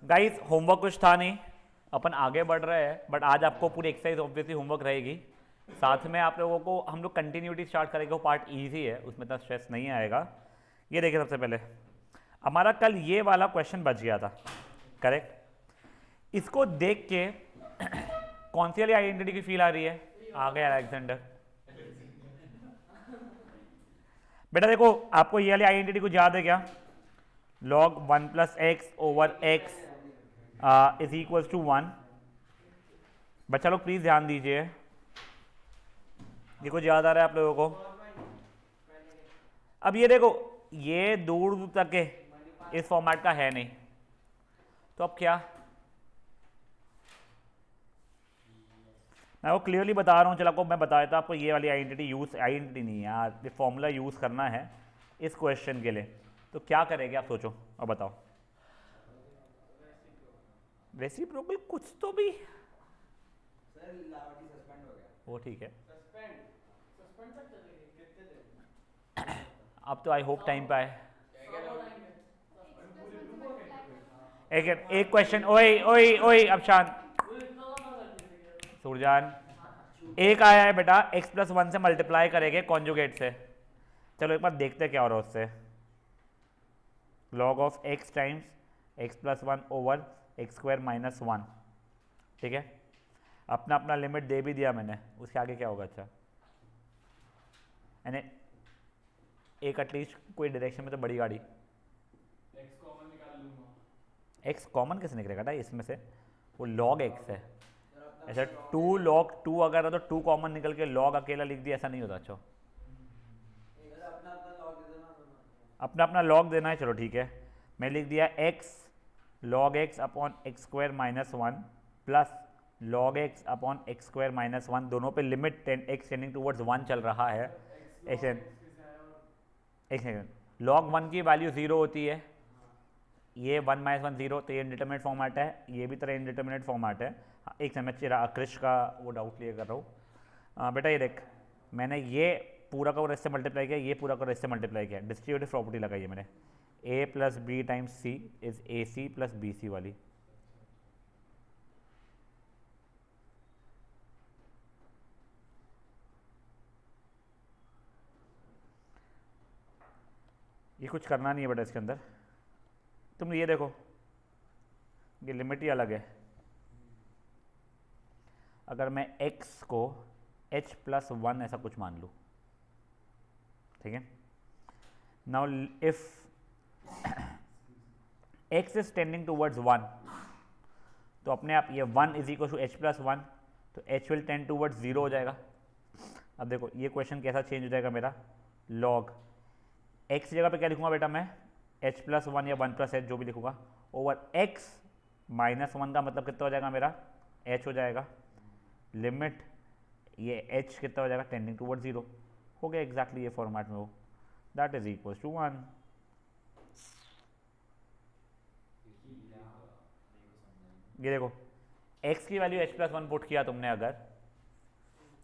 Guys homework कुछ था नहीं, अपन आगे बढ़ रहे हैं, बट आज आपको पूरी एक्सरसाइज ऑब्वियसली होमवर्क रहेगी। साथ में आप लोगों को हम लोग कंटिन्यूटी स्टार्ट करेंगे, वो पार्ट इजी है, उसमें इतना स्ट्रेस नहीं आएगा। ये देखिए, सबसे पहले हमारा कल ये वाला क्वेश्चन बच गया था, करेक्ट। इसको देख के कौन सी वाली आइडेंटिटी की फील आ रही है? आ गया अलेक्जेंडर। बेटा देखो, आपको ये वाली आइडेंटिटी कुछ याद है क्या? log 1 plus x over x is equal to 1। बच्चा लोग प्लीज ध्यान दीजिए, ये कुछ याद आ रहा है आप लोगों को? अब ये देखो, ये दूर दूर तक के इस फॉर्मेट का है नहीं, तो अब क्या? मैं वो क्लियरली बता रहा हूँ, चलो आपको मैं बता देता, आपको ये वाली आइडेंटिटी नहीं है यार, ये फॉर्मूला यूज़ करना है इस क्वेश्चन के लिए। तो क्या करेंगे आप सोचो और बताओ। रेसिप्रोकल कुछ तो भी सर लावटी सस्पेंड हो गया। वो ठीक है, सस्पेंड तक चले गए कितने दिन? अब तो आई होप टाइम पे आए। एक एक क्वेश्चन, ओए ओए ओए अब शांत। सुरजान, एक आया है बेटा, x प्लस 1 से मल्टीप्लाई करेंगे कॉन्जुगेट से। चलो एक बार देखते क्या हो रहा है उससे। log of x times x plus 1 over x square minus 1, ठीक है। अपना अपना लिमिट दे भी दिया मैंने, उसके आगे क्या होगा? अच्छा, यानी एक एटलीस्ट कोई डायरेक्शन में तो बड़ी गाड़ी। एक्स कॉमन निकाल लूंगा। x कॉमन कैसे निकलेगा था इसमें से? वो log x है। सर अपना ऐसा log 2 दे log 2 अगर है तो 2 कॉमन निकल के log अकेला लिख दिया, ऐसा नहीं होता। अच्छा, सर अपना अपना लॉग दे देना दोनों। अपना अपना log देना है, चलो ठीक है। मैं लिख दिया x log x upon x square minus 1 plus log x upon x square minus 1, दोनों पे लिमिट x टेंडिंग टूवर्ड्स 1 चल रहा है। एक्स लॉग एक्स कैसे आया? और एक सेकेंड, log 1 की वैल्यू 0 होती है, ये 1 माइनस 1 0, तो ये इनडिटरमिनेट फॉर्मेट है, ये भी तरह इनडिटरमिनेट फॉर्मेट है। हाँ, एक समय क्रिश का वो डाउट क्लियर कर रहा हूँ। बेटा ये देख, मैंने ये पूरा का पूरा इससे मल्टीप्लाई किया, ये पूरा का इससे मल्टीप्लाई किया, डिस्ट्रीब्यूटिव प्रॉपर्टी लगाई है मैंने, a plus b times c is a c plus b c वाली। ये कुछ करना नहीं है बेटा इसके अंदर, तुम ये देखो, ये लिमिट ही अलग है। अगर मैं x को h प्लस 1 ऐसा कुछ मान लूँ, ठीक है। Now if x is tending towards 1, तो अपने आप ये 1 is equal to h plus 1, तो h विल टेंड टूवर्ड्स 0 हो जाएगा। अब देखो ये क्वेश्चन कैसा चेंज हो जाएगा मेरा, log x जगह पे क्या लिखूंगा बेटा मैं, h प्लस 1 या 1 प्लस एच जो भी लिखूंगा, ओवर x माइनस 1 का मतलब कितना हो जाएगा मेरा, h हो जाएगा। लिमिट ये h कितना हो जाएगा, टेंडिंग टूवर्ड 0 हो गया, एग्जैक्टली ये फॉर्मेट में हो, दैट इज इक्वल टू 1। ये देखो, x की वैल्यू h प्लस 1 पुट किया तुमने अगर,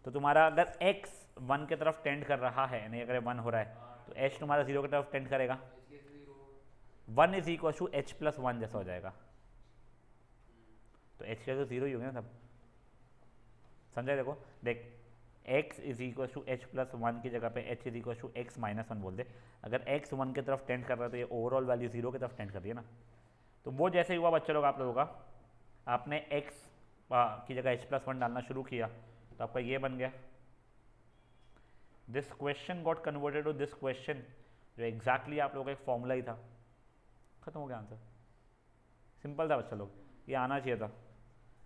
तो तुम्हारा अगर x 1 की तरफ टेंड कर रहा है, नहीं अगर 1 हो रहा है, तो h तुम्हारा 0 की तरफ टेंड करेगा। 1 is equal to h plus 1 जैसा हो जाएगा, तो h का तो 0 ही हो गया ना सब, समझे? देखो देख, x is equal to h plus 1 की जगह पे h is equal to x minus 1 बोल दे। अगर x 1 की तरफ टेंड कर रहा है तो ये ओवरऑल वैल्यू 0 की तरफ टेंड कर रही है ना। तो वो जैसे ही हुआ बच्चे लोग आप लोगों का, आपने x की जगह h प्लस 1 डालना शुरू किया, तो आपका ये बन गया, this question got converted to this question, जो एग्जैक्टली आप लोगों का एक फॉर्मूला ही था, खत्म हो गया आंसर। सिंपल था बच्चा लोग, ये आना चाहिए था,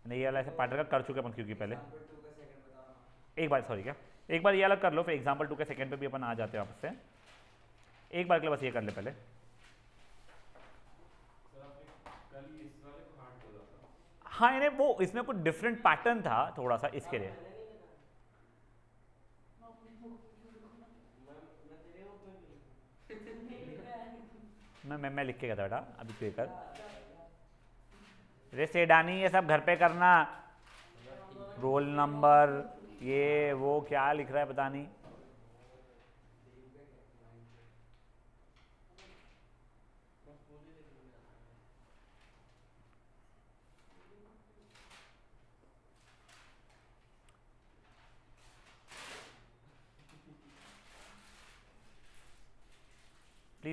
नहीं ये वाला ऐसे पैटर्न का कर चुके अपन, क्योंकि पहले एग्जांपल 2 का सेकंड बताओ ना। एक बार सॉरी क्या, एक बार ये अलग कर लो, फिर एग्जाम्पल 2 के सेकंड पे भी अपन आ जाते हैं वापस से। एक बार के लिए बस ये कर ले पहले। सर आपने कल ही इस वाले को हार्ड बोला था। हाँ, यानी वो इसमें कुछ डिफरेंट पैटर्न था थोड़ा सा, इसके लिए। मैं तेरे ऊपर क्यों लिखूं? मैं लिख के गया था बेटा, अभी पे कर। रे सेडानी ये सब घर पे करना, रोल नंबर ये वो क्या लिख रहा है पता नहीं।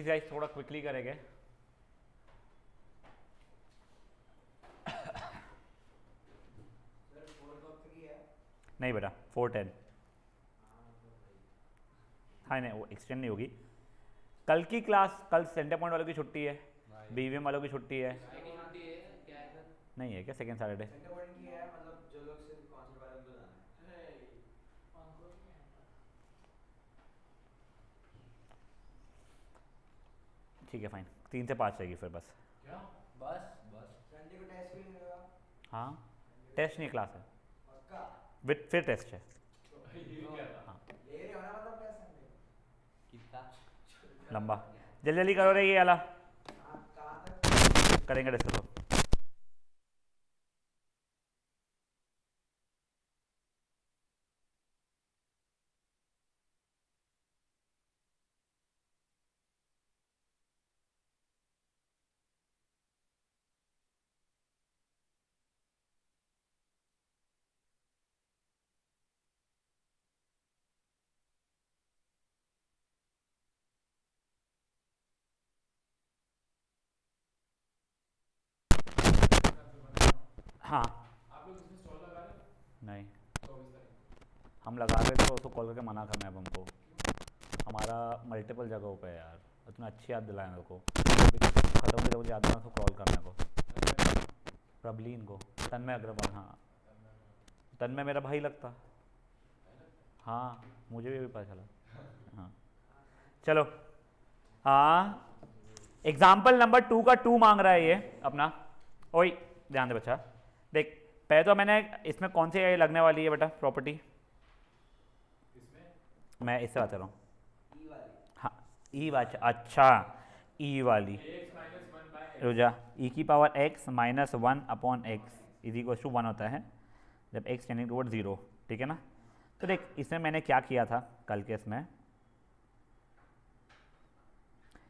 प्लीज गाइस थोड़ा क्विकली करेंगे। सर 4 कब 3 है? नहीं बेटा 410। हाँ तो भाई हाँ नहीं वो एक्सटेंड नहीं होगी। कल की क्लास, कल सेंटर पॉइंट वालों की छुट्टी है, बीवीएम वालों की छुट्टी है। की छुट्टी है क्या है सर? नहीं है क्या सेकेंड सैटरडे? सेंटर पॉइंट की है, मतलब जो लोग सिर्फ कॉन्सर्ट वाले उनको जाना है। अरे पंखों की है पर। ठीक है फाइन, 3 से 5 रहेगी फिर बस। क्या? बस बस संडे को टेस्ट भी नहीं होगा? हाँ टेस्ट नहीं क्लास है, पक्का? विद फिर टेस्ट है। ये क्या था? हाँ ले रहे हो ना मतलब टेस्ट संडे को? कितना? लंबा, जल्दी जल्दी करो रे ये वाला, कहाँ तक? करेंगे डिस्कस हो। हाँ आप लोग इसमें स्टॉल लगा रहे हो नहीं 24 तारीख? हम लगा रहे थे, उसको कॉल करके मना करना है अब हमको। हमारा मल्टीपल जगहों पे है यार, इतना अच्छी याद दिलाया मेरे को, खत्म होने मुझे याद है उसको कॉल करने को। प्रबलीन को, तन्मय अग्रवाल, हाँ तन्मय मेरा भाई लगता। हाँ मुझे भी पता चला। हाँ चलो, हाँ एग्जाम्पल नंबर 2 का 2 मांग रहा है ये अपना। ओए ध्यान दे बच्चा, देख पहले तो मैंने इसमें कौन सी लगने वाली है बेटा प्रॉपर्टी? इसमें मैं इससे बात कर रहा हूँ। ई वाली। हाँ ई वाली, अच्छा ई वाली। ax minus 1 by x। रुजा ई की power x minus 1 upon x is equal to 1 होता है जब x टेंडिंग टुवर्ड 0, ठीक है ना। तो देख इसमें मैंने क्या किया था कल के, इसमें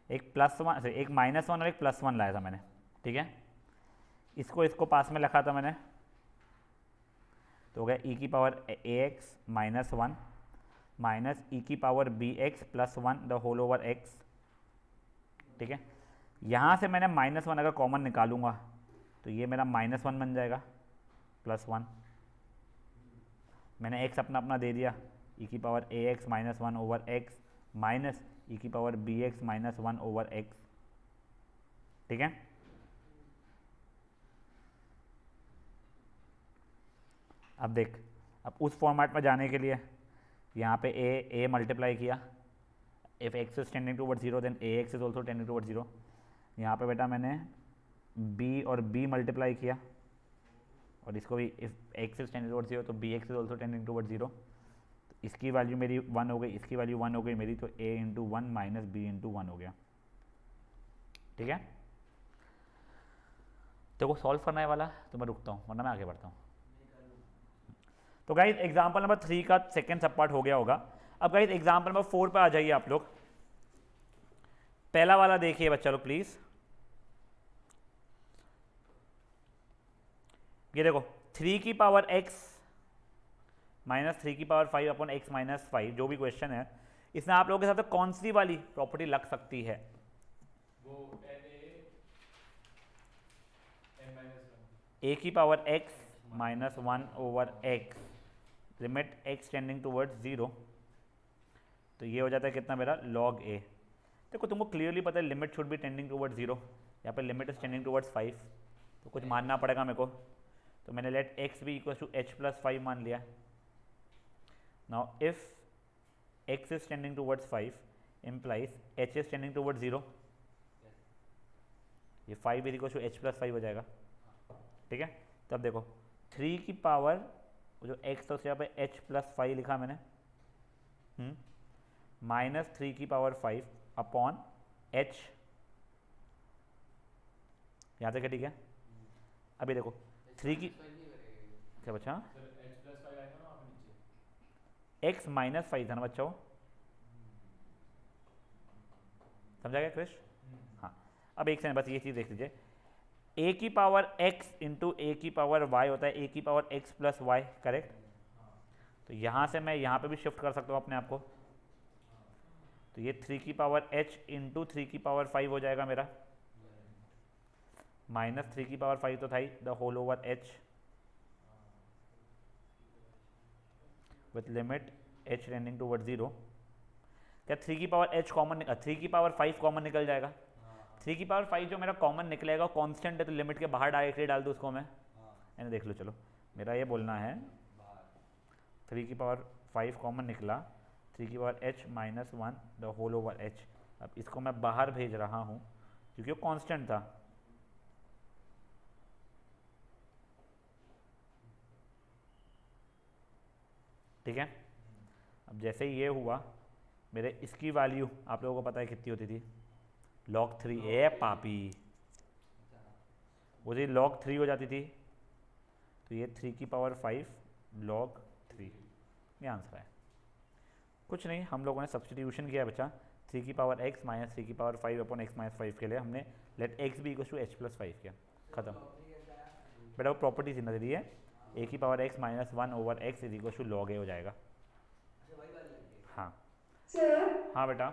एक +1 एक -1 और एक +1 लाया था मैंने, ठीक है। इसको पास में रखा था मैंने, तो हो गया ई की power ax minus 1 minus e की power bx plus 1 the whole over x, ठीक है। यहाँ से मैंने -1 अगर कॉमन निकालूंगा तो ये मेरा -1 बन जाएगा +1। मैंने x अपना अपना दे दिया, ई की power ax minus 1 over x minus e की power bx minus 1 over x, ठीक है। अब देख, अब उस फॉर्मेट में जाने के लिए यहाँ पे a मल्टीप्लाई किया, if x is tending toward 0 then ax is also tending toward 0। यहाँ पे बेटा मैंने b और b मल्टीप्लाई किया, और इसको भी if x is tending toward 0 तो bx is also tending toward 0। तो इसकी वैल्यू मेरी 1 हो गई, इसकी वैल्यू 1 हो गई मेरी, तो a into 1 minus b into 1 हो गया, ठीक है। तो वो सॉल्व करना है वाला, तो मैं रुकता हूँ वरना मैं आगे बढ़ता हूँ। तो गाइज एग्जाम्पल नंबर 3 का सेकेंड सब पार्ट हो गया होगा। अब गाइज एग्जाम्पल नंबर 4 पे आ जाइए आप लोग। पहला वाला देखिए बच्चा लोग प्लीज, ये देखो 3 की पावर x माइनस 3 की पावर 5 अपॉन x माइनस 5, जो भी क्वेश्चन है इसमें आप लोगों के साथ कौन सी वाली प्रॉपर्टी लग सकती है? वो n - 1 a की power x minus 1 over x limit x tending towards 0, तो ये हो जाता है कितना मेरा log a। देखो तुमको क्लियरली पता है limit should be tending towards 0, यहाँ पे लिमिट इज टेंडिंग टूवर्ड्स 5, तो कुछ मानना पड़ेगा मेरे को। तो मैंने लेट x भी इक्वल टू h प्लस 5 मान लिया। Now if x is tending towards 5 implies h is tending towards 0, ये 5 is equal to h plus 5 हो जाएगा, ठीक है। तब देखो 3 की पावर जो x तो यहाँ पे h प्लस 5 लिखा मैंने, माइनस 3 की पावर 5 अपॉन h, यहाँ तक है, ठीक है। अभी देखो 3 की क्या बच्चा, सर h + 5 आएगा ना वहाँ पे नीचे। x माइनस 5 था ना बच्चों, समझा गया क्रिश? हाँ अब एक सेकंड बस ये चीज़ देख लीजिए, a की पावर x इंटू ए की पावर y होता है a की power x plus y, correct. तो यहाँ से मैं यहाँ पे भी शिफ्ट कर सकता हूँ अपने आप को, तो ये 3 की पावर h इंटू 3 की पावर 5 हो जाएगा मेरा, माइनस 3 की पावर 5 तो था ही, the whole over h with limit h tending toward 0। क्या 3 की पावर h कॉमन, 3 की पावर 5 कॉमन निकल जाएगा? 3 की पावर 5 जो मेरा कॉमन निकलेगा कांस्टेंट है, तो लिमिट के बाहर डायरेक्टली डाल दूँ उसको मैं, यानी देख लो। चलो मेरा ये बोलना है 3 की पावर 5 कॉमन निकला, 3 की power h minus 1 the whole over h। अब इसको मैं बाहर भेज रहा हूँ क्योंकि वो कांस्टेंट था। ठीक है, अब जैसे ही ये हुआ, मेरे इसकी वैल्यू आप लोगों को पता है कितनी होती थी, log 3। ए पापी, वो जी log 3 हो जाती थी, तो ये 3 की पावर 5 log 3, ये आंसर है। कुछ नहीं, हम लोगों ने सब्सटीट्यूशन किया बच्चा, 3 की पावर x माइनस 3 की पावर 5 अपॉन x माइनस 5 के लिए हमने let x be equal to h plus 5 किया, खत्म। बेटा वो प्रॉपर्टी थी ना तेरी है, a की power x minus 1 over x is equal to log a हो जाएगा। हाँ सर हाँ बेटा,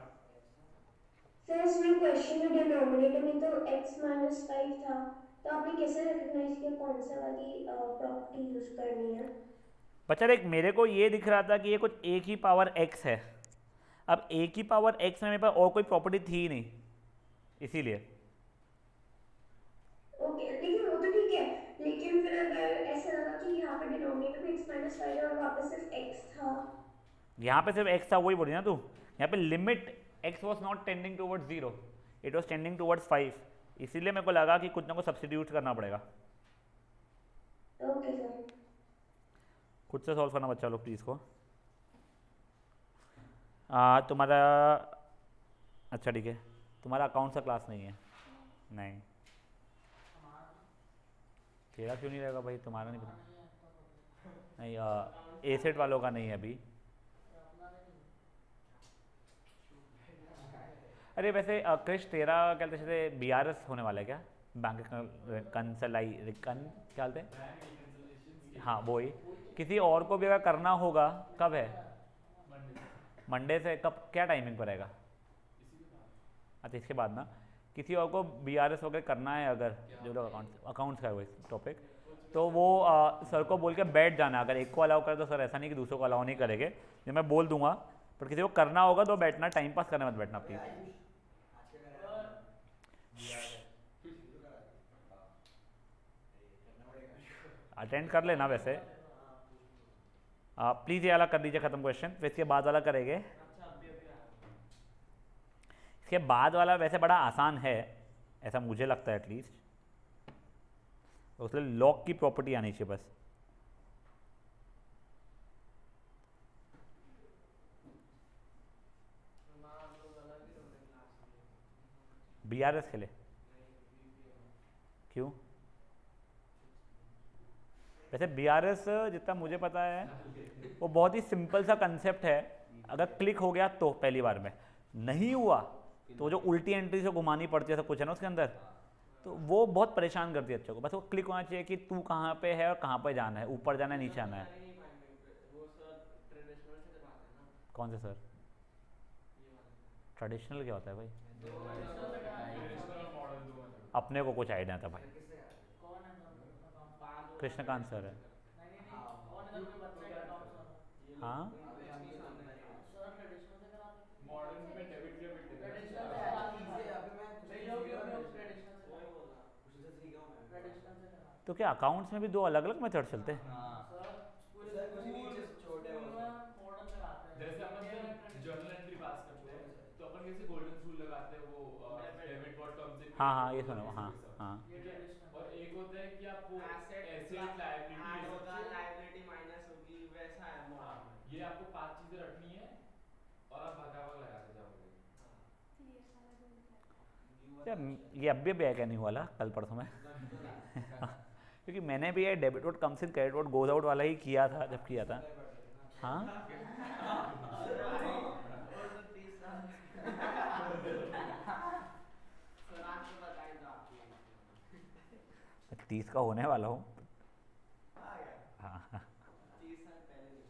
सर इसमें क्वेश्चन में डिनोमिनेटर में तो x माइनस 5 था, तो आपने कैसे रिकग्नाइज किया कौन सा वाली प्रॉपर्टी यूज करनी है? बच्चा देख, मेरे को ये दिख रहा था कि ये कुछ a की पावर x है। अब a की पावर x में मेरे पास और कोई प्रॉपर्टी थी ही नहीं, इसीलिए। ओके, लेकिन वो तो ठीक है, लेकिन फिर अगर ऐसा लगा कि यहाँ पे डिनोमिनेटर में x माइनस 5 है और वापस सिर्फ x था। यहाँ पे सिर्फ x था, वही बोली ना तू। यहाँ पे limit x was not tending towards 0, it was tending towards 5, इसीलिए मेरे को लगा कि कुछ ना कुछ सब्सटीट्यूट करना पड़ेगा। Okay sir. खुद से सॉल्व करना बच्चा लोग प्लीज़ को। तुम्हारा, अच्छा ठीक है, तुम्हारा अकाउंट सा क्लास नहीं है? नहीं, तेरा क्यों नहीं रहेगा भाई? तुम्हारा नहीं पता? नहीं, ए सेट वालों का नहीं है अभी। अरे वैसे क्रिश, तेरा क्या बोलते जैसे BRS होने वाला है क्या? बैंक कंसलाई क्या बोलते हैं? हाँ वो ही। किसी और को भी अगर करना होगा, कब है? मंडे से। कब, क्या टाइमिंग पर रहेगा? अच्छा इसके बाद ना, किसी और को BRS वगैरह करना है अगर, जो लोग अकाउंट्स का है वो टॉपिक, तो वो सर को बोल के बैठ जाना। अगर एक को अलाउ करे तो सर ऐसा नहीं कि दूसरों को अलाउ नहीं करेंगे, ये मैं बोल दूंगा, पर किसी को करना होगा तो बैठना, टाइम पास करने मत बैठना प्लीज़। अटेंड कर लेना वैसे, प्लीज़ ये वाला कर दीजिए ख़त्म क्वेश्चन, फिर इसके बाद वाला करेंगे। इसके बाद वाला वैसे बड़ा आसान है, ऐसा मुझे लगता है एटलीस्ट, उसमें लॉग की प्रॉपर्टी आनी चाहिए बस। BRS के लिए क्यों? वैसे BRS जितना मुझे पता है वो बहुत ही सिंपल सा कंसेप्ट है, अगर क्लिक हो गया तो पहली बार में, नहीं हुआ तो जो उल्टी एंट्री से घुमानी पड़ती है सब कुछ है ना उसके अंदर, तो वो बहुत परेशान करती है बच्चों को। बस वो क्लिक होना चाहिए कि तू कहाँ पे है और कहाँ पे जाना है, ऊपर जाना है नीचे आना है। वो सर ट्रेडिशनल से करवाते हैं ना। कौन से सर? ये वाला ट्रेडिशनल क्या होता है भाई? ट्रेडिशनल और मॉडर्न दो हैं। अपने को कुछ आइडिया था भाई। कौन है सर? कृष्णकांत सर है। नहीं कौन है कोई बच्चा है अकाउंट्स वाला? हाँ सर ट्रेडिशनल से कराते थे। मॉडर्न में डेबिट क्रेडिट ट्रेडिशनल से अभी मैं कुछ नहीं नहीं हो सीख रहा, ट्रेडिशनल से वही बोल रहा। कुछ से सीख रहा हूँ मैं। ट्रेडिशनल से कराते तो क्या अकाउंट्स में भी दो अलग अलग मेथड चलते हैं? सर पूरे सर कुछ नहीं, स्कूल just छोटे स्कूल हो। में मॉडर्न कराते हैं। जैसे अपन इंडिया में जब जर्नल एंट्री पास करते हैं तो अपन कैसे गोल्डन रूल लगाते हैं, वो डेबिट व्हाट कम्स इन। हाँ हाँ ये सुनो, हाँ हाँ ये ठीक है, ट्रेडिशनल और एक होता है कि आप वो एसेट एसेट लायबिलिटी ऐड होगा, लायबिलिटी माइनस होगी, वैसा है हाँ, मॉडर्न में। ये आपको 5 चीजें रखनी है और आप भगावग लगाते जाओगे। यार ये अभी भी है क्या नहीं वाला कल परसों में क्योंकि मैंने भी ये debit vote comes in credit vote goes out वाला ही किया था जब किया था। हाँ और तो 30 साल सर आपको बताई तो आपकी 30 का होने वाला हूँ। आ गया हाँ 30 साल पहले नहीं।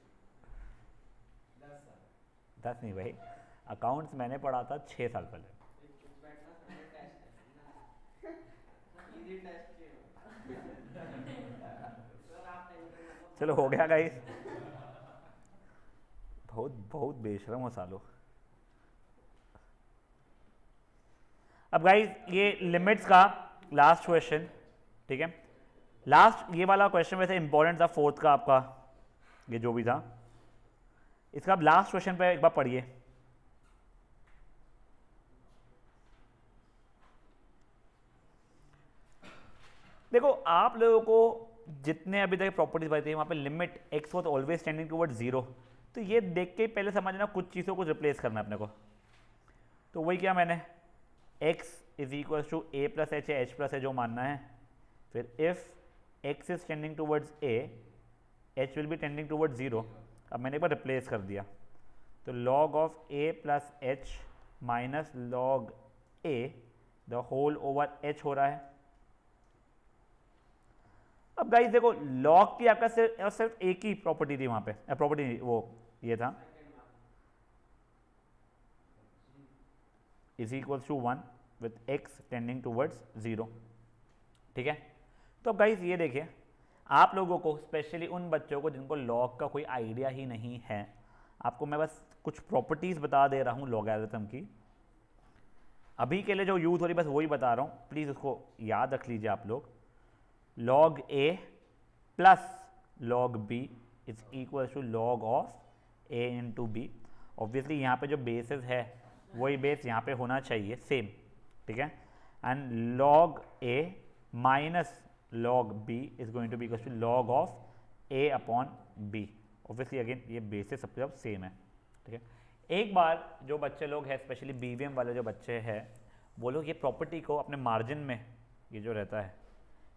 10 साल। 10 नहीं भाई, अकाउंट्स मैंने पढ़ा था 6 साल पहले। चुप बैठना समय टेस्ट है ना, इजी टेस्ट है सर, आप टेंशन मत लो। चलो हो गया गाइस, बहुत बहुत बेशरम हो सालो। अब गाइस ये लिमिट्स का लास्ट क्वेश्चन, ठीक है। लास्ट ये वाला क्वेश्चन वैसे इंपॉर्टेंट था, फोर्थ का आपका ये जो भी था, इसका आप लास्ट क्वेश्चन पे एक बार पढ़िए। देखो आप लोगों को जितने अभी तक प्रॉपर्टीज बताई थी वहाँ पे limit x was always tending towards zero, तो ये देख के पहले समझना कुछ चीज़ों को रिप्लेस करना है अपने को। तो वही क्या मैंने x is equal to a plus h है, एच प्लस है जो मानना है, फिर if x is tending towards a, h will be tending towards zero. अब मैंने एक बार रिप्लेस कर दिया, तो log of a plus h minus log a the whole over h हो रहा है। अब गाइस देखो log की आपका सिर्फ एक ही प्रॉपर्टी थी वहां पे, प्रॉपर्टी वो ये था is equal to 1 with x tending towards 0, ठीक है। तो अब गाइस ये देखिए, आप लोगों को स्पेशली उन बच्चों को जिनको log का कोई आइडिया ही नहीं है, आपको मैं बस कुछ प्रॉपर्टीज बता दे रहा हूँ लॉगरिथम की। अभी के लिए जो यूज हो रही बस वही बता रहा हूँ, प्लीज़ उसको याद रख लीजिए आप लोग। log a plus log b is equal to log of a into b. Obviously यहाँ पे जो बेसिस है वही बेस यहाँ पे होना चाहिए सेम, ठीक है। And log a minus log b is going to be equal to log of a upon b। Obviously again ये बेसिस सब सब सेम है, ठीक है। एक बार जो बच्चे लोग हैं स्पेशली बीवीएम वाले जो बच्चे हैं, वो लोग ये प्रॉपर्टी को अपने मार्जिन में ये जो रहता है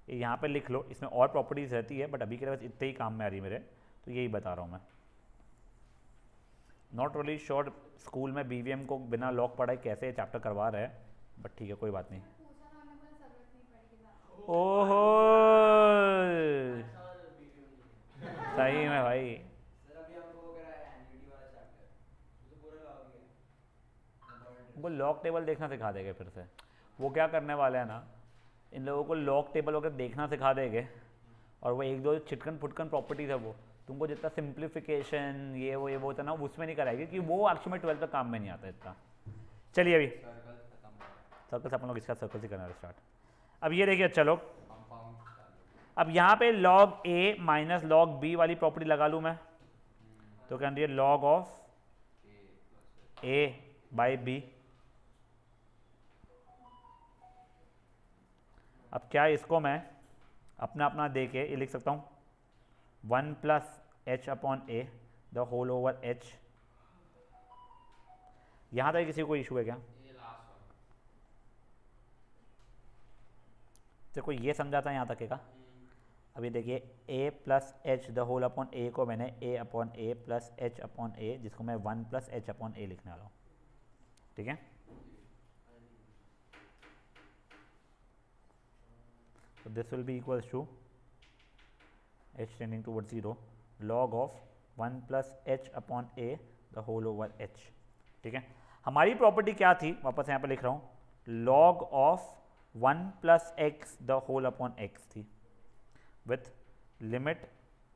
ये यहाँ पे लिख लो, इसमें और प्रॉपर्टीज रहती है बट अभी के लिए बस इतने ही काम में आ रही है मेरे, तो यही बता रहा हूँ मैं। नॉट रियली श्योर स्कूल में बीवीएम को बिना लॉक पढ़ाई कैसे चैप्टर करवा रहे हैं, बट ठीक है कोई बात नहीं। ओहो सही में भाई, सर अभी हमको वो कराया है एन्युटी वाला चैप्टर, उसमें पूरा लॉग ही है। उनको लॉक टेबल देखना सिखा देंगे फिर से। वो क्या करने वाले हैं ना, इन लोगों को लॉक टेबल वगैरह देखना सिखा देंगे, और वो एक दो छिटकन फुटकन प्रॉपर्टीज है वो तुमको जितना सिंप्लीफिकेशन ये वो होता है ना उसमें नहीं कराएगी, क्योंकि वो एक्चुअली में 12th तक काम में नहीं आता इतना। चलिए अभी सर्कल्स अपन लोग इसका सर्कल से करना स्टार्ट। अब ये देखिए चलो, अब यहाँ पे log a minus log b वाली प्रॉपर्टी लगा लूँ मैं, तो क्या है log of a by b। अब क्या इसको मैं अपना अपना दे के ये लिख सकता हूँ 1 plus h upon a the whole over h. यहाँ तक किसी को इशू है क्या? देखो ये समझा था यहाँ तक का। अभी देखिए a plus h the whole upon a को मैंने a upon a plus h upon a, जिसको मैं 1 प्लस एच अपॉन ए लिखने वाला हूँ, ठीक है। So this will be equals to h tending towards 0 log of 1 plus h upon a the whole over h, ठीक है। हमारी प्रॉपर्टी क्या थी, वापस यहाँ पे लिख रहा हूँ, log of 1 plus x the whole upon x थी with limit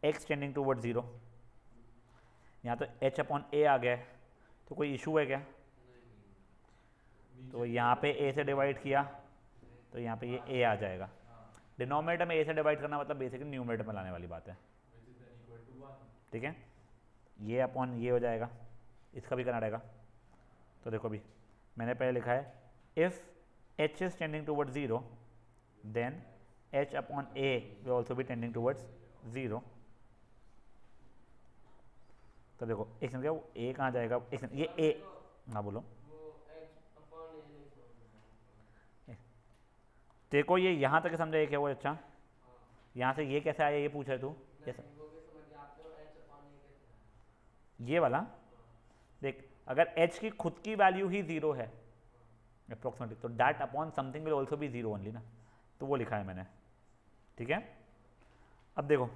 x tending towards 0। यहाँ तो h upon a आ गया है, तो कोई इशू है क्या? तो यहाँ पे a से डिवाइड किया तो यहाँ पे ये a आ जाएगा। डिनोमिनेटर में a से डिवाइड करना मतलब बेसिकली न्यूमरेटर में लाने वाली बात है, ठीक है। ये अपॉन ये हो जाएगा, इसका भी करना रहेगा। तो देखो अभी मैंने पहले लिखा है if h is tending towards 0 then h upon a will also be tending towards 0। तो देखो एक सेकंड, क्या वो a कहाँ जाएगा, एक सेकंड, ये a, हाँ बोलो। देखो ये यहाँ तक समझा, ये क्या वो, अच्छा यहाँ से ये कैसे आया ये पूछ रहे तू कैसे? ये वाला देख, अगर h की खुद की वैल्यू ही 0 है अप्रोक्सीमेटली, तो that upon something will also B 0 only ना, तो वो लिखा है मैंने, ठीक है। अब देखो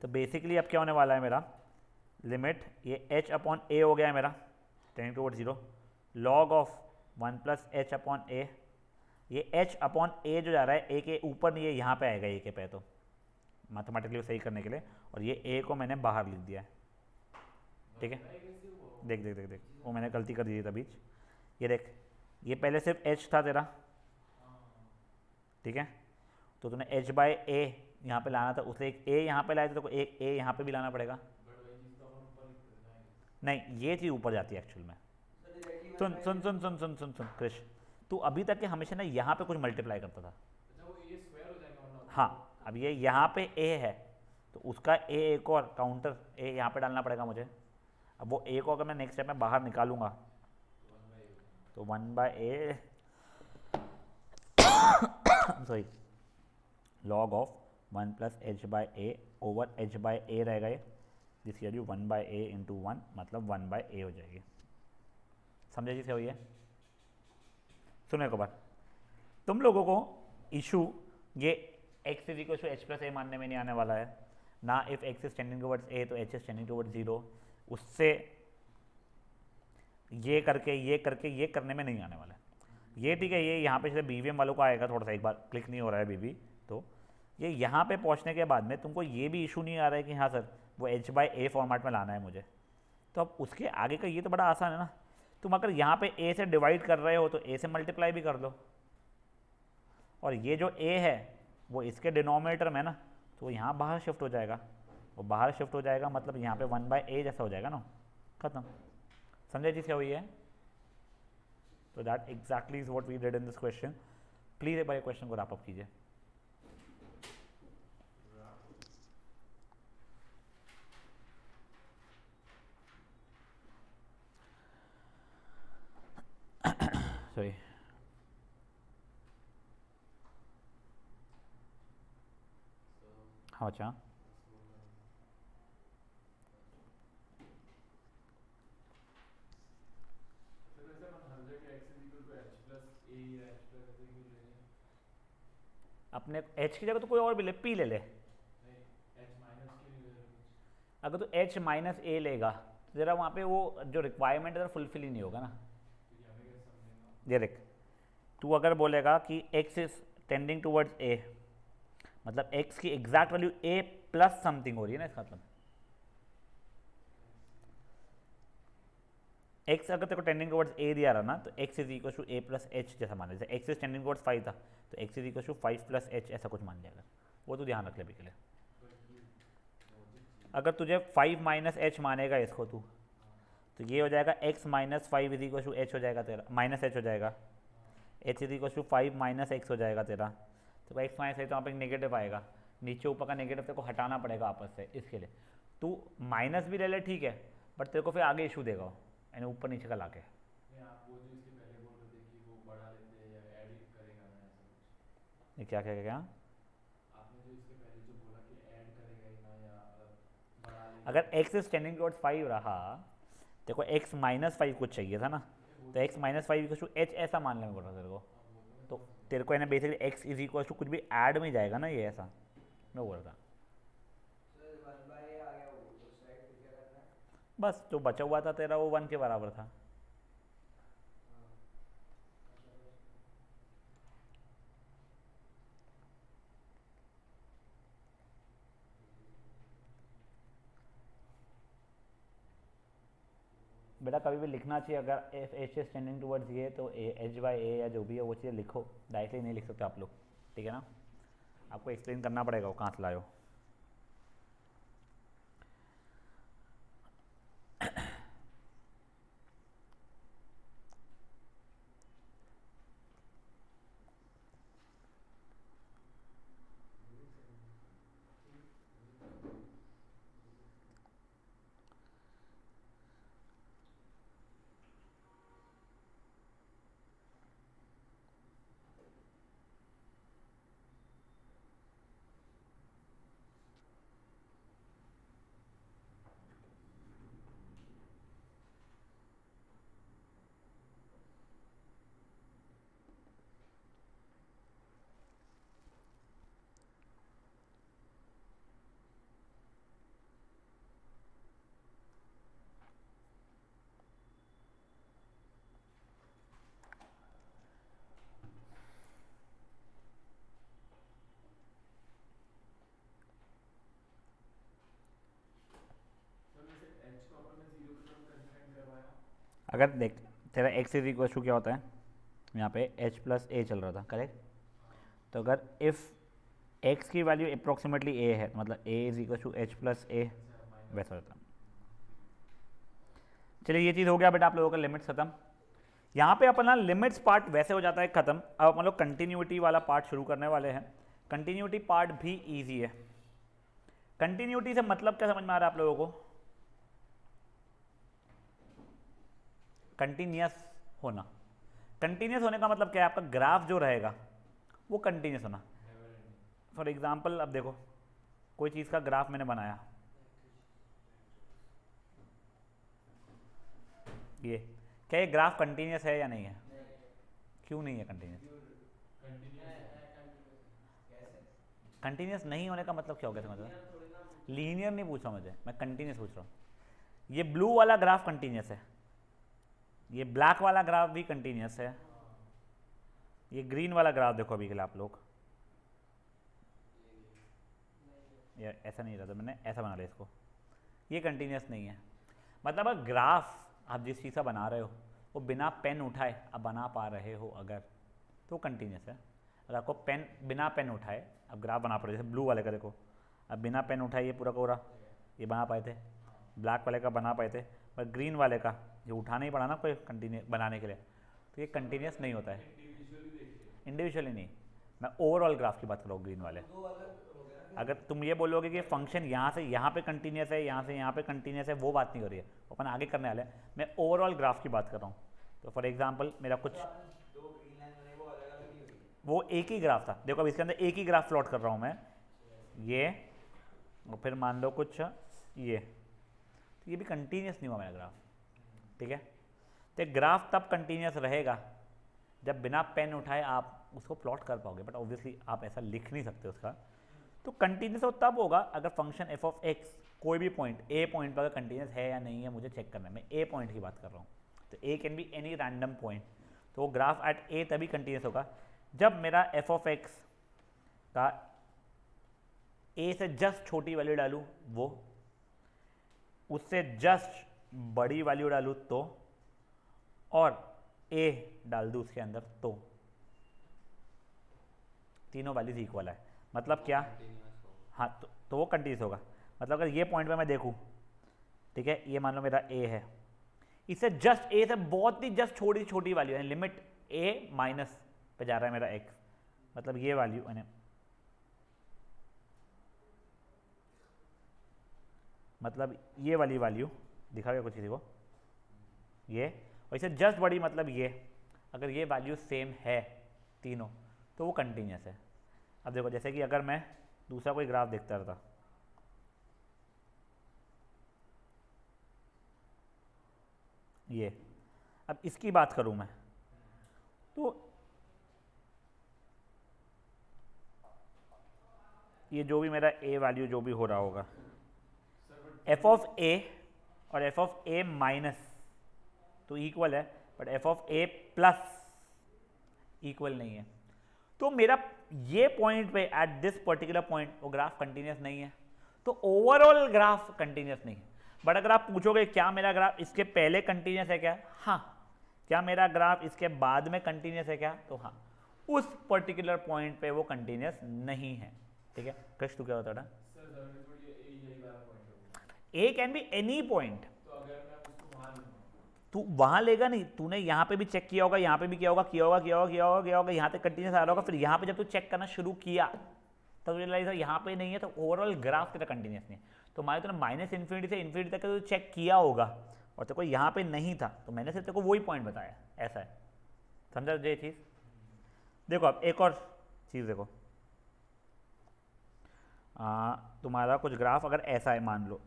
तो बेसिकली अब क्या होने वाला है मेरा, लिमिट ये h अपॉन a हो गया है मेरा tending towards 0, log of 1 plus h upon a, ये h अपॉन a जो जा रहा है a के ऊपर नहीं, ये यहाँ पे आएगा a के पे, तो मैथमेटिकली सही करने के लिए, और ये a को मैंने बाहर लिख दिया है, ठीक है। देख देख देख देख वो मैंने गलती कर दी थी तभी, ये देख ये पहले सिर्फ h था तेरा, ठीक है, तो तूने h बाय a यहाँ पे लाना था, उससे एक a यहाँ पे लाया था, तो एक a यहाँ पे भी लाना पड़ेगा। नहीं ये चीज़ ऊपर जाती है एक्चुअल में। सुन सुन सुन सुन सुन सुन सुन क्रिश, तू अभी तक के हमेशा ना यहाँ पे कुछ मल्टीप्लाई करता था। अच्छा वो a स्क्वायर हो जाएगा वरना ऊपर। हाँ अब ये यहाँ पे a है तो उसका a एक और काउंटर a यहाँ पे डालना पड़ेगा मुझे। अब वो a को अगर मैं नेक्स्ट स्टेप में बाहर निकालूंगा तो 1 by a sorry log of 1 plus h by a over h by a रहेगा ये, जिसकी वैल्यू 1 बाय ए इंटू 1 मतलब 1 बाय ए हो जाएगी। समझे जिसे हुई है? सुनो एक बार, तुम लोगों को इशू ये x is equal to h plus a मानने में नहीं आने वाला है ना, if x is tending towards a तो h इज टेंडिंग टुवर्ड्स 0, उससे ये करने में नहीं आने वाला है ये, ठीक है। ये यहाँ पे जैसे BVM वालों को आएगा, थोड़ा सा एक बार क्लिक नहीं हो रहा है BB, तो ये यहाँ पे पहुँचने के बाद में तुमको ये भी इशू नहीं आ रहा है कि हाँ सर वो h बाय ए फॉर्मेट में लाना है मुझे, तो अब उसके आगे का ये तो बड़ा आसान है ना। तुम अगर यहाँ पे a से डिवाइड कर रहे हो तो a से मल्टीप्लाई भी कर दो, और ये जो a है वो इसके डिनोमिनेटर में ना, तो वो यहाँ बाहर शिफ्ट हो जाएगा, वो बाहर शिफ्ट हो जाएगा मतलब यहाँ पे 1 बाय ए जैसा हो जाएगा ना, खत्म। समझे चीज़ क्या हुई है? तो that exactly is what we did in this question. Please एक बार ये क्वेश्चन को रैप अप कीजिए। सॉरी हाँ अच्छा, तो ऐसे अपन हर जगह x is equal to h plus a या h प्लस ऐसे क्यों ले रहे हैं? अपने h की जगह तो कोई और भी ले, p ले ले। नहीं h माइनस क्यों नहीं ले रहे कुछ? अगर तो h माइनस ए लेगा तो जरा वहाँ पे वो जो रिक्वायरमेंट है फुलफिल ही नहीं होगा ना। फिर यहाँ पे कैसे समझेंगे? ये देख, तू अगर बोलेगा कि x is tending towards a, मतलब x की exact value a plus something हो रही है ना, इसका मतलब x अगर तेरे को टेंडिंग टुवर्ड्स a दिया रहा ना, तो x is equal to a plus h जैसा मान ले। जैसे x इज टेंडिंग टुवर्ड्स 5 था तो x is equal to 5 plus h ऐसा कुछ मान लिया अगर, वो तो ध्यान रख ले अभी के लिए। अगर तुझे 5 माइनस एच मानेगा इसको तू, तो ये हो जाएगा x minus 5 is equal to h हो जाएगा तेरा, माइनस एच हो जाएगा, h is equal to 5 minus x हो जाएगा तेरा। तो x माइनस एच तो वहाँ पे नेगेटिव आएगा, नीचे ऊपर का नेगेटिव तेरे को हटाना पड़ेगा आपस से, इसके लिए तू माइनस भी ले ले ठीक है, बट तेरे को फिर आगे इशू देगा यानी ऊपर नीचे का लाके। नहीं आप वो जो इसके पहले बोल रहे थे कि वो बढ़ा लेते हैं या ऐड करेगा ना ऐसा कुछ, ये क्या क्या क्या क्या आपने जो इसके पहले जो बोला कि ऐड करेगा ही ना या बढ़ा लेगा। अगर x इज टेंडिंग टुवर्ड्स 5 रहा, देखो x माइनस 5 कुछ चाहिए था ना, तो x minus 5 equal to h ऐसा मान लेना पड़ा तेरे को, तो तेरे को यानी basically x is equal to कुछ भी ऐड में जाएगा ना, ये ऐसा मैं बोल रहा था। सर 1 बाय ए आ गया वो तो साइड फिर क्या करना है? बस जो बचा हुआ था तेरा वो 1 के बराबर था। बेटा कभी भी लिखना चाहिए, अगर F H is tending towards ये तो एच बाई ए या जो भी है वो चीज़ें लिखो, डायरेक्टली नहीं लिख सकते आप लोग, ठीक है ना, आपको एक्सप्लेन करना पड़ेगा वो कहाँ से लाए हो। अगर देख तेरा एक्स इज इक्वल टू क्या होता है, यहाँ पे एच प्लस ए चल रहा था, करेक्ट। तो अगर इफ़ एक्स की वैल्यू अप्रॉक्सीमेटली ए है, मतलब a is equal to h plus a, वैसा होता है। चलिए ये चीज़ हो गया बेटा आप लोगों का लिमिट्स खत्म। यहाँ पे अपना लिमिट्स पार्ट वैसे हो जाता है खत्म। अब अपन लोग कंटिन्यूटी वाला पार्ट शुरू करने वाले हैं। कंटिन्यूटी पार्ट भी इजी है। कंटिन्यूटी से मतलब क्या समझ में आ रहा है आप लोगों को? कंटिन्यूस होना। कंटिन्यूस होने का मतलब क्या है? आपका ग्राफ जो रहेगा वो कंटिन्यूस होना। फॉर एग्जाम्पल अब देखो कोई चीज़ का ग्राफ मैंने बनाया, ये क्या ये ग्राफ कंटिन्यूस है या नहीं है? क्यों नहीं है कंटिन्यूस? कंटिन्यूस नहीं होने का मतलब क्या हो गया? मतलब लीनियर नहीं पूछ रहा मुझे, मैं कंटिन्यूस पूछ रहा हूँ। ये ब्लू वाला ग्राफ कंटिन्यूस है, ये ब्लैक वाला ग्राफ भी कंटिन्यूस है, ये ग्रीन वाला ग्राफ देखो अभी के लिए आप लोग, ये ऐसा नहीं रहता, मैंने ऐसा बना लिया इसको, ये कंटिन्यूस नहीं है। मतलब अगर ग्राफ आप जिस चीज़ का बना रहे हो वो बिना पेन उठाए आप बना पा रहे हो अगर, तो कंटिन्यूस है। अगर आपको पेन बिना पेन उठाए अब ग्राफ बना पा रहे, जैसे ब्लू वाले का देखो, अब बिना पेन उठाए ये पूरा पूरा ये बना पाए थे, ब्लैक वाले का बना पाए थे, पर ग्रीन वाले का जो उठाना ही पड़ा ना कोई कंटिन्यू बनाने के लिए, तो ये कंटिन्यूस नहीं होता है। इंडिविजुअली नहीं, मैं ओवरऑल ग्राफ की बात कर रहा हूँ। ग्रीन वाले अगर तुम ये बोलोगे कि फंक्शन यहाँ से यहाँ पे कंटिन्यूस है, यहाँ से यहाँ पे कंटिन्यूस है, वो बात नहीं हो रही है, अपन आगे करने वाले हैं। मैं ओवरऑल ग्राफ की बात कर रहा हूँ। तो फॉर एग्जांपल मेरा कुछ वो एक ही ग्राफ था, देखो अब इसके अंदर एक ही ग्राफ प्लॉट कर रहा हूँ मैं, ये और फिर मान लो कुछ ये, तो ये भी कंटिन्यूस नहीं हुआ मेरा ग्राफ, ठीक है। तो ग्राफ तब कंटिन्यूस रहेगा जब बिना पेन उठाए आप उसको प्लॉट कर पाओगे, बट ऑब्वियसली आप ऐसा लिख नहीं सकते उसका। तो कंटिन्यूस तो तब होगा अगर फंक्शन एफ ऑफ एक्स कोई भी पॉइंट ए पॉइंट पर अगर कंटिन्यूस है या नहीं है मुझे चेक करना है, मैं ए पॉइंट की बात कर रहा हूँ। तो a can be any random point, तो वो ग्राफ एट ए तभी कंटिन्यूस होगा जब मेरा एफ ऑफ एक्स का ए से जस्ट छोटी वैल्यू डालूँ वो, उससे जस्ट बड़ी वैल्यू डालूँ तो, और ए डाल दूँ उसके अंदर तो, तीनों वैल्यूज इक्वल है। मतलब क्या? हाँ तो वो कंटिन्यूस होगा। मतलब अगर ये पॉइंट पे मैं देखूँ, ठीक है, ये मान लो मेरा ए है, इससे जस्ट ए से बहुत ही जस्ट छोटी छोटी वैल्यू है, लिमिट ए माइनस पे जा रहा है मेरा एक्स, मतलब ये वैल्यू यानी मतलब ये वाली वैल्यू दिखा गया कुछ किसी को, ये, और इससे जस्ट बड़ी मतलब ये, अगर ये वैल्यू सेम है तीनों तो वो कंटिन्यूस है। अब देखो जैसे कि अगर मैं दूसरा कोई ग्राफ देखता रहता, ये, अब इसकी बात करूं मैं तो ये जो भी मेरा ए वैल्यू जो भी हो रहा होगा, एफ ऑफ ए और एफ ऑफ ए माइनस तो इक्वल है, but F of A plus equal नहीं है। तो मेरा ये पॉइंट पे एट दिस पर्टिकुलर पॉइंट वो ग्राफ कंटिन्यूस नहीं है, तो ओवरऑल ग्राफ कंटिन्यूस नहीं है। बट अगर आप पूछोगे क्या मेरा ग्राफ इसके पहले कंटिन्यूस है क्या? हाँ। क्या मेरा ग्राफ इसके बाद में कंटिन्यूस है क्या? तो हाँ, उस पर्टिकुलर पॉइंट पे वो कंटिन्यूस नहीं है, ठीक है। कृष्ण तू क्या होता है? ए कैन बी एनी पॉइंट, तू वहां लेगा नहीं, तूने यहाँ पे भी चेक किया होगा, यहाँ पे भी किया होगा, यहाँ तक कंटिन्यूस आ रहा होगा, फिर यहाँ पे जब तू चेक करना शुरू किया तब रियलाइज यहाँ पे नहीं है, तो ओवरऑल ग्राफ तेरा कंटिन्यूस नहीं है। तो मान लो तूने माइनस इन्फिनिटी से इन्फिनिटी तक तो चेक किया होगा और तेरे को यहाँ पे नहीं था, तो मैंने सिर्फ तेरे को वही पॉइंट बताया, ऐसा है। समझा ये चीज़? देखो अब एक और चीज़ देखो, तुम्हारा कुछ ग्राफ अगर ऐसा है मान लो,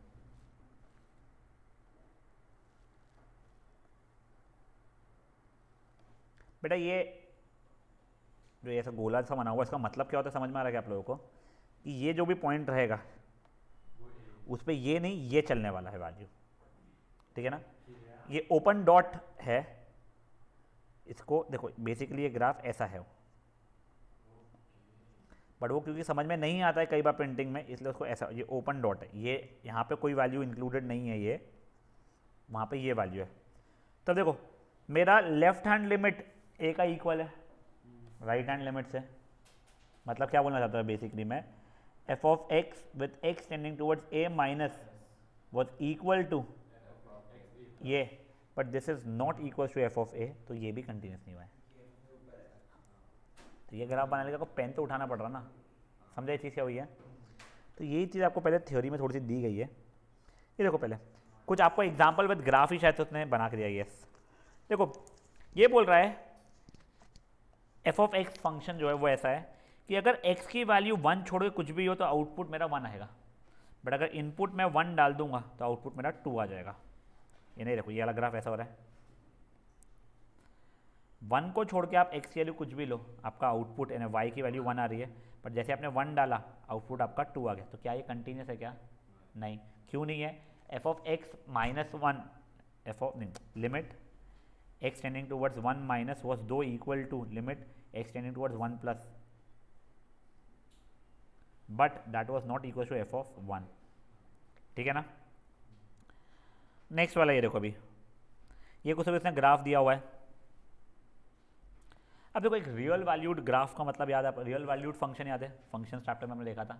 बेटा ये जो ऐसा गोला सा बना हुआ इसका मतलब क्या होता है समझ में आ रहा है क्या आप लोगों को? कि ये जो भी पॉइंट रहेगा उस पर ये नहीं, ये चलने वाला है वैल्यू, ठीक है ना। ये ओपन डॉट है, इसको देखो बेसिकली ये ग्राफ ऐसा है, बट वो क्योंकि समझ में नहीं आता है कई बार प्रिंटिंग में, इसलिए उसको ऐसा, ये ओपन डॉट है, ये यहाँ पे कोई वैल्यू इंक्लूडेड नहीं है, ये वहाँ पे ये वैल्यू है, तो देखो मेरा लेफ्ट हैंड लिमिट ए का इक्वल है राइट हैंड लिमिट से, मतलब क्या बोलना चाहता है बेसिकली मैं, f of x with x tending towards a minus was equal to ये, but this is not equal to f of a, तो ये भी कंटिन्यूस नहीं हुआ है। तो ये ग्राफ बनाने के लिए आपको पेन तो उठाना पड़ रहा ना, समझा ये चीज़ क्या हुई है। तो यही चीज़ आपको पहले थ्योरी में थोड़ी सी दी गई है। ये देखो पहले कुछ आपको एग्जाम्पल विद ग्राफ ही शायद उसने बना के दिया। यस देखो ये बोल रहा है एफ ऑफ एक्स फंक्शन जो है वो ऐसा है कि अगर x की वैल्यू 1 छोड़ के कुछ भी हो तो आउटपुट मेरा 1 आएगा, बट अगर इनपुट मैं 1 डाल दूंगा तो आउटपुट मेरा 2 आ जाएगा। ये नहीं देखो ये वाला ग्राफ ऐसा हो रहा है, 1 को छोड़ के आप x की वैल्यू कुछ भी लो आपका आउटपुट यानी y की वैल्यू 1 आ रही है, बट जैसे आपने 1 डाला आउटपुट आपका 2 आ गया। तो क्या ये कंटिन्यूस है क्या? नहीं। क्यों नहीं है? F of x minus 1 f of नहीं limit x tending towards 1 minus was दो equal to limit x tending towards 1 plus, but that was not equal to f of 1। ठीक है ना। नेक्स्ट वाला ये देखो, अभी ये कुछ इसने ग्राफ दिया हुआ है। अब देखो एक रियल वैल्यूड ग्राफ का मतलब याद है, रियल वैल्यूड फंक्शन याद है, फंक्शन चैप्टर में हमने देखा था,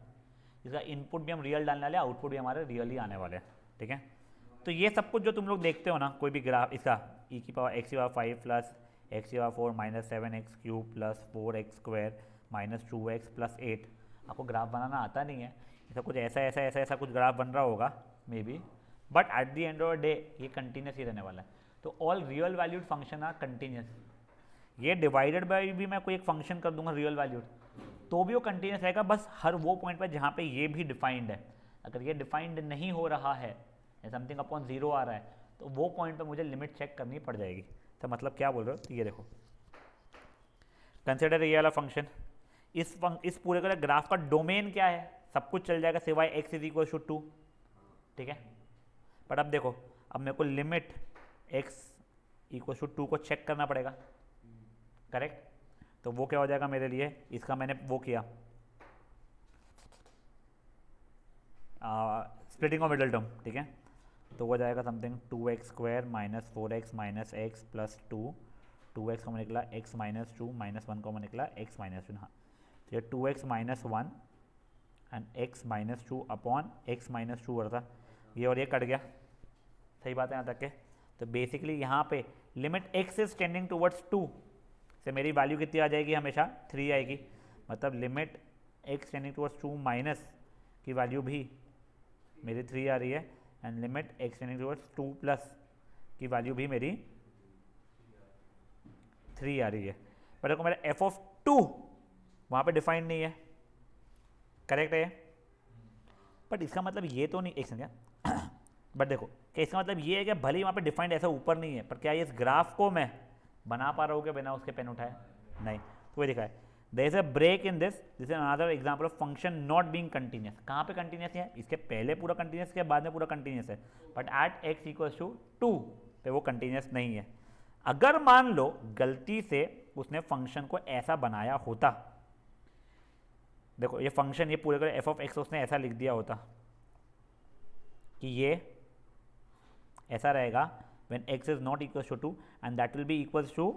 इसका इनपुट भी हम रियल डालने वाले, आउटपुट भी हमारे रियल ही आने वाले हैं। ठीक है। तो ये सब कुछ जो तुम लोग देखते हो ना, कोई भी ग्राफ इसका e की पावर x की पावर 5 प्लस x की power 4 minus 7x cube plus 4x square minus 2x plus 8, आपको ग्राफ बनाना आता नहीं है, ऐसा कुछ ऐसा ऐसा ऐसा ऐसा कुछ ग्राफ बन रहा होगा maybe, but at the end of the day ये कंटिन्यूस ही रहने वाला है। तो all real valued function are continuous. ये डिवाइडेड बाई भी मैं कोई एक फंक्शन कर दूंगा रियल वैल्यूड तो भी वो कंटिन्यूस रहेगा, बस हर वो पॉइंट पर जहाँ पे ये भी डिफाइंड है। अगर ये डिफाइंड नहीं हो रहा है या समथिंग अपॉन 0 आ रहा है तो वो पॉइंट पर मुझे लिमिट चेक करनी पड़ जाएगी। तो मतलब क्या बोल रहे हो? तो ये देखो कंसिडर ये वाला फंक्शन, इस पूरे का ग्राफ का डोमेन क्या है, सब कुछ चल जाएगा सिवाय x इज इक्वल टू 2। ठीक है। बट अब देखो अब मेरे को लिमिट x इक्वल टू 2 को चेक करना पड़ेगा, करेक्ट। तो वो क्या हो जाएगा मेरे लिए, इसका मैंने वो किया स्प्लिटिंग ऑफ मिडल टर्म। ठीक है। तो वो जाएगा something 2x square minus 4x minus x plus 2x common निकला x माइनस 2 माइनस 1 कॉमन निकला x माइनस 2। हाँ तो ये 2x minus 1 and x minus 2 upon x minus 2 था ये, और ये कट गया। सही बात है यहाँ तक के। तो बेसिकली यहाँ पे limit x is tending towards 2 से मेरी वैल्यू कितनी आ जाएगी, हमेशा 3 आएगी। मतलब limit x tending towards 2 minus की वैल्यू भी मेरी 3 आ रही है, and limit x tending towards 2 plus की वैल्यू भी मेरी 3 आ रही है। पर देखो मेरा f ऑफ 2 वहाँ पे डिफाइंड नहीं है, करेक्ट है। बट इसका मतलब ये तो नहीं, एक सेकंड बट देखो क्या इसका मतलब ये है कि भले ही वहाँ पे डिफाइंड ऐसा ऊपर नहीं है, पर क्या इस ग्राफ को मैं बना पा रहा हूँ क्या बिना उसके पेन उठाए? नहीं। तो वही दिखा है there is a break in this is another example of function not being continuous. कहाँ पे कंटिन्यूस है? इसके पहले पूरा कंटिन्यूस के बाद में पूरा कंटिन्यूस है, but at x equals to 2 पे वो कंटिन्यूस नहीं है। अगर मान लो गलती से उसने फंक्शन को ऐसा बनाया होता, देखो ये फंक्शन ये पूरे का एफ ऑफ एक्स उसने ऐसा लिख दिया होता कि ये ऐसा रहेगा when x is not equals to 2 and that will be equals to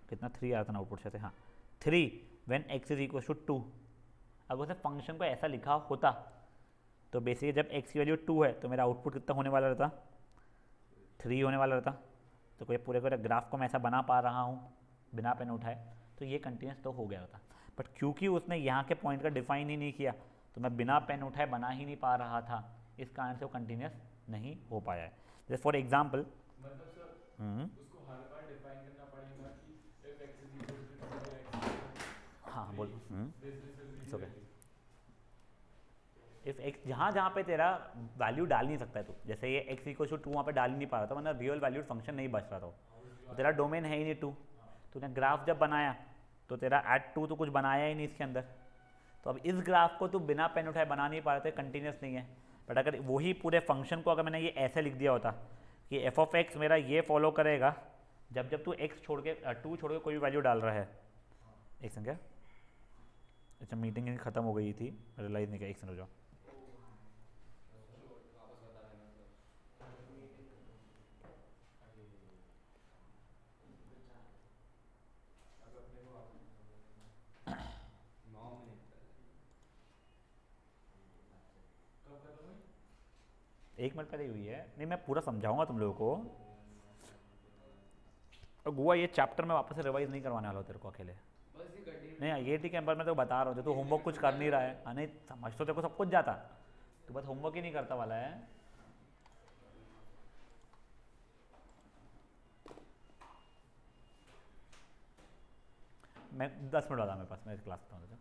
कितना 3 आता ना आउटपुट से, हाँ 3 when x is equals to 2। अगर उसने फंक्शन को ऐसा लिखा होता तो बेसिकली जब x की वैल्यू 2 है तो मेरा आउटपुट कितना होने वाला रहता? 3 होने वाला रहता। तो कोई पूरे पूरे ग्राफ को मैं ऐसा बना पा रहा हूँ बिना पेन उठाए, तो ये कंटिन्यूस तो हो गया होता। बट क्योंकि उसने यहाँ के पॉइंट का डिफाइन ही नहीं किया तो मैं बिना पेन उठाए बना ही नहीं पा रहा था, इस कारण से वो कंटिन्यूस नहीं हो पाया है। जैसे फॉर एग्जाम्पल मतलब सर उसको हर बार डिफाइन करना पड़ेगा कि if x is equal to 2x, हाँ बोल this will be okay. If x जहाँ जहाँ पे तेरा वैल्यू डाल नहीं सकता है तो, जैसे ये x इक्वल टू 2 वहाँ पे डाल ही नहीं पा रहा था, मतलब रियल वैल्यूड फंक्शन नहीं बच रहा था, तो तेरा डोमेन है ही नहीं 2। तूने ग्राफ जब बनाया तो तेरा एट 2 तो कुछ बनाया ही नहीं इसके अंदर, तो अब इस ग्राफ को तू बिना पेन उठाए बना नहीं पा रहे थे, कंटिन्यूस नहीं है। बट अगर वही पूरे फंक्शन को अगर मैंने ये ऐसे लिख दिया होता कि एफ ऑफ एक्स मेरा ये फॉलो करेगा जब जब तू x छोड़ के 2 छोड़ के कोई भी वैल्यू डाल रहा है। एक सेकंड, क्या अच्छा मीटिंग खत्म हो गई थी, रियलाइज नहीं किया, एक सेकंड हो जाओ। 1 मिनट पहले ही हुई है। नहीं, मैं पूरा समझाऊंगा तुम लोगों को। और गोवा ये चैप्टर में वापस से रिवाइज नहीं करवाने वाला हूँ तेरे को अकेले। बस ये कंटिन्यू नहीं, ये ठीक है, पर मैं तो बता रहा हूँ, तो होमवर्क कुछ कर नहीं रहा है। हाँ, नहीं समझ तो तेरे को सब कुछ जाता, तो बस होमवर्क ही नहीं करता वाला है। मैं 10 मिनट वाला मेरे पास, मैं क्लास करता हूँ।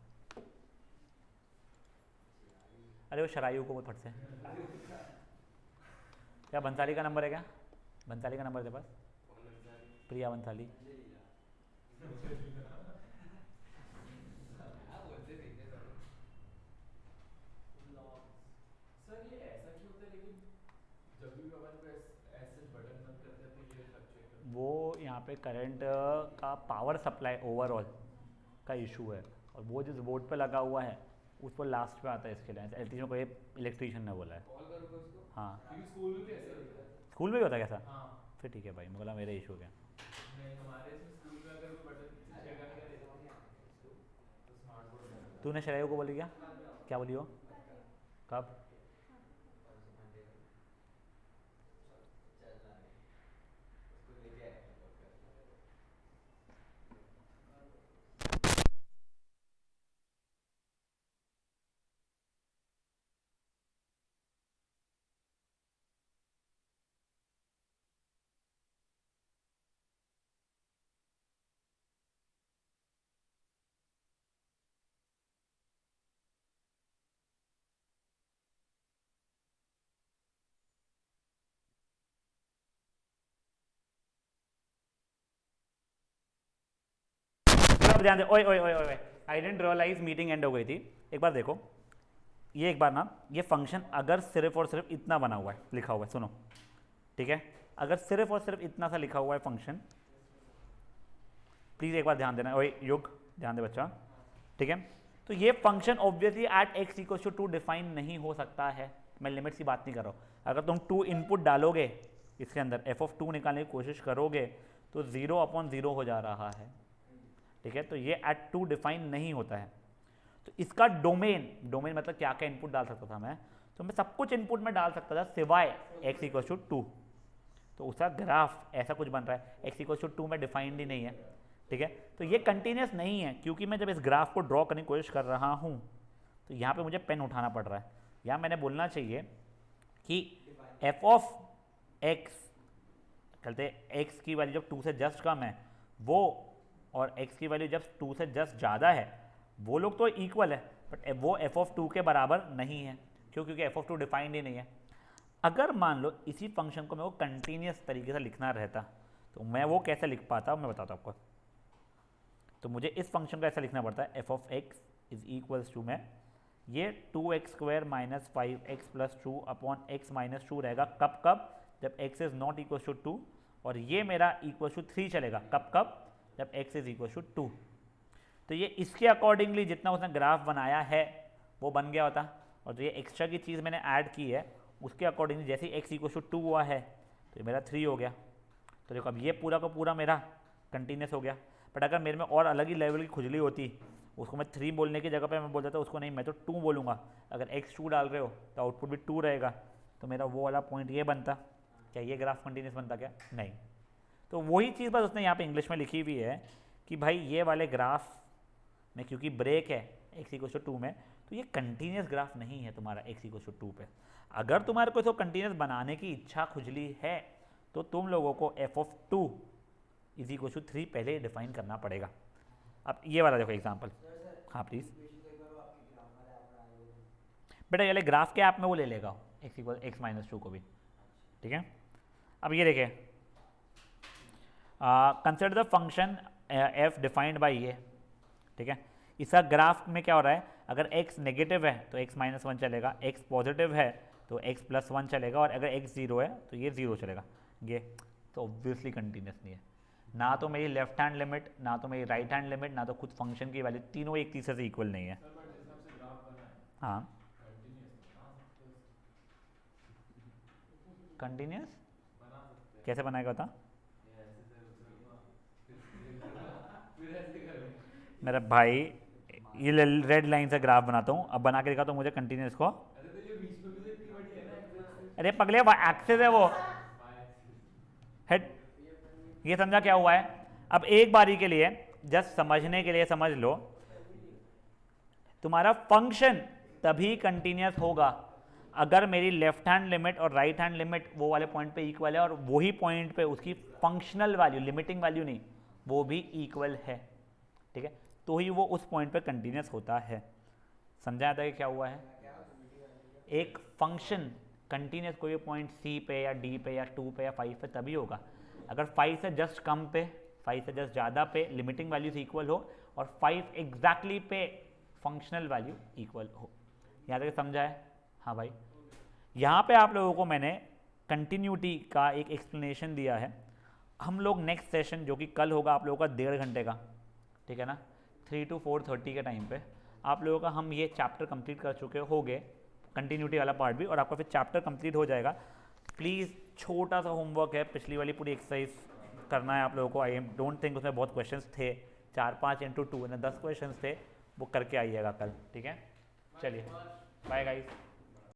अरे वो शरायु को वो फट से क्या बंसाली का नंबर है क्या? बंसाली का नंबर है तेरे पास? प्रिया बंसाली। सर ये ऐसा क्यों होता है, लेकिन जब भी अपन को ऐसे बटन बंद करते हैं तो ये फ्लक्चुएट करता वो यहाँ पे करंट का पावर सप्लाई ओवरऑल का इशू है, और वो जिस बोर्ड पे लगा हुआ है उस पर लास्ट पे आता है। इसके लिए इलेक्ट्रीशियन को, ये इलेक्ट्रीशियन ने बोला है। है। कॉल करोगे उसको? हाँ, क्योंकि स्कूल में भी ऐसे होता है। स्कूल में भी होता है कैसा? हाँ। फिर ठीक है भाई, मैं बोला मेरा इशू क्या। नहीं, हमारे इसमें स्कूल में अगर कोई बटन चेक करे तो स्मार्ट बोर्ड में तूने शरायु को बोली क्या? क्या बोली हो? कब? अब ध्यान दे, ओए ओए ओए ओए, आई डेंट रियलाइज मीटिंग एंड हो गई थी। एक बार देखो, ये एक बार ना, ये फंक्शन अगर सिर्फ और सिर्फ इतना बना हुआ है, लिखा हुआ है, सुनो ठीक है, अगर सिर्फ और सिर्फ इतना सा लिखा हुआ है फंक्शन, प्लीज एक बार ध्यान देना, ओए युग ध्यान दे बच्चा, ठीक है। तो ये function obviously at x equal to 2 define नहीं हो सकता है। मैं लिमिट्स की बात नहीं कर रहा हूँ। अगर तुम 2 इनपुट डालोगे इसके अंदर, f(2) निकालने की कोशिश करोगे तो 0/0 हो जा रहा है, ठीक है। तो ये एट 2 डिफाइन नहीं होता है। तो इसका डोमेन, डोमेन मतलब क्या क्या इनपुट डाल सकता था मैं, तो मैं सब कुछ इनपुट में डाल सकता था सिवाय x इक्वल टू 2। तो उसका ग्राफ ऐसा कुछ बन रहा है, x इक्वल टू 2 में डिफाइंड ही नहीं है, ठीक है। तो ये कंटिन्यूस नहीं है, क्योंकि मैं जब इस ग्राफ को ड्रॉ करने की कोशिश कर रहा हूँ तो यहाँ पे मुझे पेन उठाना पड़ रहा है। यहाँ मैंने बोलना चाहिए कि f ऑफ x, कहते x की वैल्यू जब 2 से जस्ट कम है वो, और x की वैल्यू जब 2 से जस्ट ज़्यादा है, वो लोग तो इक्वल है, बट वो f(2) के बराबर नहीं है। क्यों? क्योंकि f(2) डिफाइंड ही नहीं है। अगर मान लो इसी फंक्शन को मैं वो कंटिन्यूस तरीके से लिखना रहता तो मैं वो कैसे लिख पाता, मैं बताता हूँ आपको। तो मुझे इस फंक्शन को ऐसा लिखना पड़ता है, f of x is equals to, में ये 2x² minus 5x plus 2 upon x minus 2 रहेगा। कब कब? जब x is not equal to 2, और ये मेरा इक्वल टू 3 चलेगा। कब कब? जब x इज इक्वल टू 2। तो ये इसके अकॉर्डिंगली जितना उसने ग्राफ बनाया है वो बन गया होता, और जो ये एक्स्ट्रा की चीज़ मैंने ऐड की है उसके अकॉर्डिंगली जैसे ही x इक्वल टू 2 हुआ है तो ये मेरा 3 हो गया। तो देखो अब ये पूरा का पूरा मेरा कंटिन्यूस हो गया। बट अगर मेरे में और अलग ही लेवल की खुजली होती, उसको मैं 3 बोलने की जगह पे मैं बोल देता उसको नहीं, मैं तो 2 बोलूँगा। अगर x 2 डाल रहे हो तो आउटपुट भी 2 रहेगा, तो मेरा वो वाला पॉइंट ये बनता। क्या ये ग्राफ कंटिन्यूस बनता क्या? नहीं। तो वही चीज़ बस उसने यहाँ पे इंग्लिश में लिखी हुई है कि भाई ये वाले ग्राफ में क्योंकि ब्रेक है x इक्वल टू 2 में, तो ये कंटिन्यूस ग्राफ नहीं है तुम्हारा x इक्वल टू 2 पे। अगर तुम्हारे को इसको कंटिन्यूस बनाने की इच्छा खुजली है तो तुम लोगों को f(2) इज इक्वल टू 3 पहले डिफाइन करना पड़ेगा। अब ये वाला देखो एग्जांपल, हाँ प्लीज़ बेटा, ये ग्राफ के ऐप में वो ले लेगा x इक्वल x माइनस 2 को भी, ठीक है। अब ये देखिए, consider the function f defined by ये, ठीक है। इसका ग्राफ में क्या हो रहा है, अगर x नेगेटिव है तो x माइनस 1 चलेगा, x पॉजिटिव है तो x प्लस 1 चलेगा, और अगर x 0 है तो ये 0 चलेगा। ये तो ऑब्वियसली कंटिन्यूस नहीं है। ना तो मेरी लेफ्ट हैंड लिमिट, ना तो मेरी राइट हैंड लिमिट, ना तो खुद फंक्शन की वैल्यू, तीनों एक तीसरे से इक्वल नहीं है। सर बट जिस हिसाब से ग्राफ बना है हाँ, कंटिन्यूअस बना सकते हो इसको। कंटिन्यूस बना सकते हैं। कैसे बनाएगा बता? ये ऐसे से उछलूंगा, फिर ऐसे करूंगा। मेरा भाई ये रेड लाइन से ग्राफ बनाता हूँ, अब बना के दिखा तो मुझे कंटिन्यूस को। अरे तो ये बीच में भी तो इतनी बड़ी है ना एक्स एक्सिस। अरे पगले एक्सिस है वो, हेड। ये समझा क्या हुआ है? अब एक बारी के लिए जस्ट समझने के लिए समझ लो, तुम्हारा फंक्शन तभी कंटिन्यूस होगा अगर मेरी लेफ्ट हैंड लिमिट और राइट हैंड लिमिट वो वाले पॉइंट पे इक्वल है और वही पॉइंट पे उसकी फंक्शनल वैल्यू, लिमिटिंग वैल्यू नहीं, वो भी इक्वल है, ठीक है, तो ही वो उस पॉइंट पे कंटिन्यूस होता है। समझा था कि क्या हुआ है? एक फंक्शन कंटिन्यूस कोई पॉइंट सी पे या डी पे या 2 पे या 5 पे तभी होगा अगर 5 से जस्ट कम पे, 5 से जस्ट ज़्यादा पे लिमिटिंग वैल्यूज इक्वल हो और 5 एग्जैक्टली पे फंक्शनल वैल्यू इक्वल हो। यहाँ तक समझा है? हाँ भाई, यहाँ पे आप लोगों को मैंने कंटिन्यूटी का एक एक्सप्लेनेशन दिया है। हम लोग नेक्स्ट सेशन जो कि कल होगा आप लोगों का 1.5 घंटे का, ठीक है ना, 3 to 4:30 के टाइम पे आप लोगों का हम ये चैप्टर कंप्लीट कर चुके होंगे, कंटिन्यूटी वाला पार्ट भी, और आपका फिर चैप्टर कंप्लीट हो जाएगा। प्लीज़ छोटा सा होमवर्क है, पिछली वाली पूरी एक्सरसाइज करना है आप लोगों को। आई डोंट थिंक उसमें बहुत क्वेश्चंस थे, 4-5 into 2 10 क्वेश्चंस थे, वो करके आइएगा कल, ठीक है। चलिए बाय गाइस।